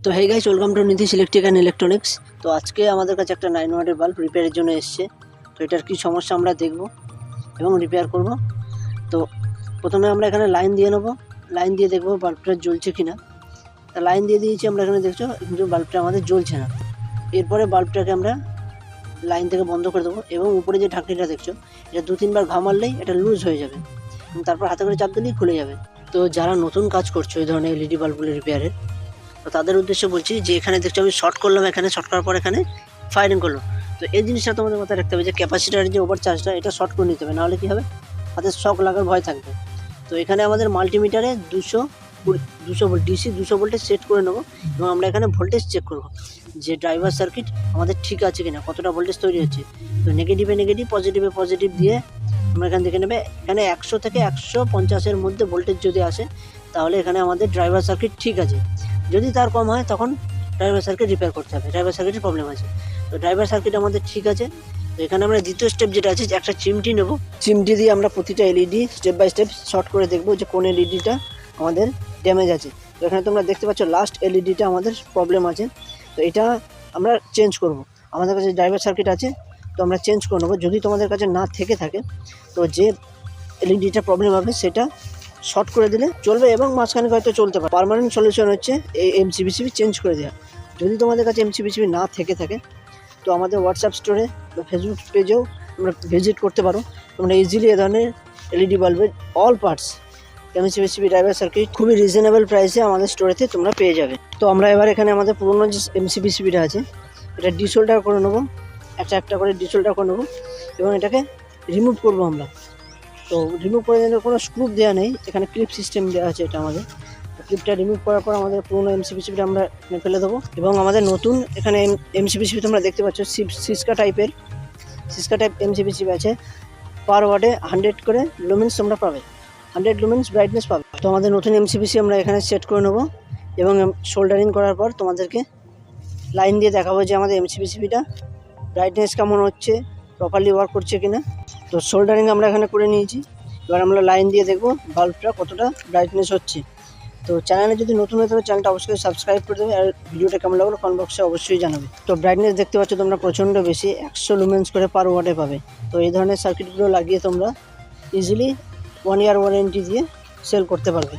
তো hey guys, welcome to Nitish electric and electronics. তো আজকে আমাদের কাছে একটা 9 ওয়াটের বাল্ব রিপেয়ারের জন্য এসছে। তো এটার কী সমস্যা আমরা দেখব এবং রিপেয়ার করব। তো প্রথমে আমরা এখানে লাইন দিয়ে নেব, লাইন দিয়ে দেখব বাল্বটা জ্বলছে কি না। তা লাইন দিয়ে দিয়েছি আমরা, এখানে দেখছো, কিন্তু বাল্বটা আমাদের জ্বলছে না। এরপরে বাল্বটাকে আমরা লাইন থেকে বন্ধ করে দেবো এবং উপরে যে ঢাকনিটা দেখছো, এটা 2-3 বার ঘা মারলেই এটা লুজ হয়ে যাবে এবং তারপর হাতে করে চাপ দিলেই খুলে যাবে। তো যারা নতুন কাজ করছো এই ধরনের এলইডি বাল্বগুলো রিপেয়ারের, তো তাদের উদ্দেশ্যে বলছি যে এখানে দেখছো আমি শর্ট করলাম, এখানে শর্ট করার পর এখানে ফায়ারিং করলাম। তো এই জিনিসটা তোমাদের মাথায় রাখতে হবে যে ক্যাপাসিটারের যে ওভার চার্জটা, এটা শর্ট করে নিতে হবে, নাহলে কী হবে, হাতে শক লাগার ভয় থাকবে। তো এখানে আমাদের মাল্টিমিটারে 200 ভোল্ট ডিসি 200 ভোল্টে সেট করে নেবো এবং আমরা এখানে ভোল্টেজ চেক করবো যে ড্রাইভার সার্কিট আমাদের ঠিক আছে কিনা, কতটা ভোল্টেজ তৈরি হচ্ছে। তো নেগেটিভে নেগেটিভ, পজিটিভে পজিটিভ দিয়ে আমরা এখান থেকে নেবে। এখানে 100 থেকে 150-এর মধ্যে ভোল্টেজ যদি আসে, তাহলে এখানে আমাদের ড্রাইভার সার্কিট ঠিক আছে। যদি তার কম হয় তখন ড্রাইভার সার্কিট রিপেয়ার করতে হবে, ড্রাইভার সার্কিটের প্রবলেম আছে। তো ড্রাইভার সার্কিট আমাদের ঠিক আছে। তো এখানে আমরা দ্বিতীয় স্টেপ যেটা আছে, একটা চিমটি নেব, চিমটি দিয়ে আমরা প্রতিটা LED step by step short করে দেখবো যে কোন এলইডিটা আমাদের ড্যামেজ আছে। তো এখানে তোমরা দেখতে পাচ্ছ লাস্ট এলইডিটা আমাদের প্রবলেম আছে। তো এটা আমরা চেঞ্জ করব। আমাদের কাছে ড্রাইভার সার্কিট আছে, তো আমরা চেঞ্জ করে নেবো। যদি তোমাদের কাছে না থেকে থাকে, তো যে এলইডিটা প্রবলেম হবে সেটা শর্ট করে দিলে চলবে এবং মাঝখানে হয়তো চলতে পারে। পার্মানেন্ট সলিউশন হচ্ছে এই এমসিবিসিবি চেঞ্জ করে দেওয়া। যদি তোমাদের কাছে এমসিবিসিবি না থেকে থাকে, তো আমাদের হোয়াটসঅ্যাপ স্টোরে বা ফেসবুক পেজেও তোমরা ভিজিট করতে পারো। তোমরা ইজিলি এ ধরনের এলইডি বাল্বের অল পার্টস, এমসিবিসিবি, ড্রাইভার সার্কিট খুবই রিজনেবল প্রাইসে আমাদের স্টোরেতে তোমরা পেয়ে যাবে। তো আমরা এবার এখানে আমাদের পুরোনো যে এমসিবিসিবিটা আছে, এটা ডিসোল্ডার করে নেবো, একটা করে ডিসোল্ডার করে নেবো এবং এটাকে রিমুভ করবো আমরা। তো রিমুভ করে দিলে কোনো স্ক্রুপ দেওয়া নেই, এখানে ক্লিপ সিস্টেম দেওয়া আছে। এটা আমাদের ক্লিপটা রিমুভ করার পর আমাদের পুরোনো এমসিবিসিবিটা আমরা ফেলে দেবো এবং আমাদের নতুন এখানে এমসিবিসিবি তোমরা দেখতে পাচ্ছ সিসকা টাইপ এমসিবিসিবি আছে। পার ওয়ার্ডে 100 করে লুমেন্স তোমরা পাবে, 100 লুমেন্স ব্রাইটনেস পাবে। তো আমাদের নতুন এমসিবিসি আমরা এখানে সেট করে নেবো এবং সোল্ডারিং করার পর তোমাদেরকে লাইন দিয়ে দেখাবো যে আমাদের এমসিবিসিবিটা ব্রাইটনেস কেমন হচ্ছে, প্রপারলি ওয়ার্ক করছে কিনা। তো সোল্ডারিং আমরা এখানে করে নিয়েছি, এবার আমরা লাইন দিয়ে দেখবো বাল্বটা কতটা ব্রাইটনেস হচ্ছে। তো চ্যানেলে যদি নতুন হয়ে থাকে চ্যানেলটা অবশ্যই সাবস্ক্রাইব করে দেবে, আর ভিডিওটা কেমন লাগলো কমেন্ট বক্সে অবশ্যই জানাবে। তো ব্রাইটনেস দেখতে পাচ্ছ তোমরা প্রচণ্ড বেশি, 100 লুমেন্স করে পার ওয়াটে পাবে। তো এই ধরনের সার্কিটগুলো লাগিয়ে তোমরা ইজিলি 1 ইয়ার ওয়ারেন্টি দিয়ে সেল করতে পারবে।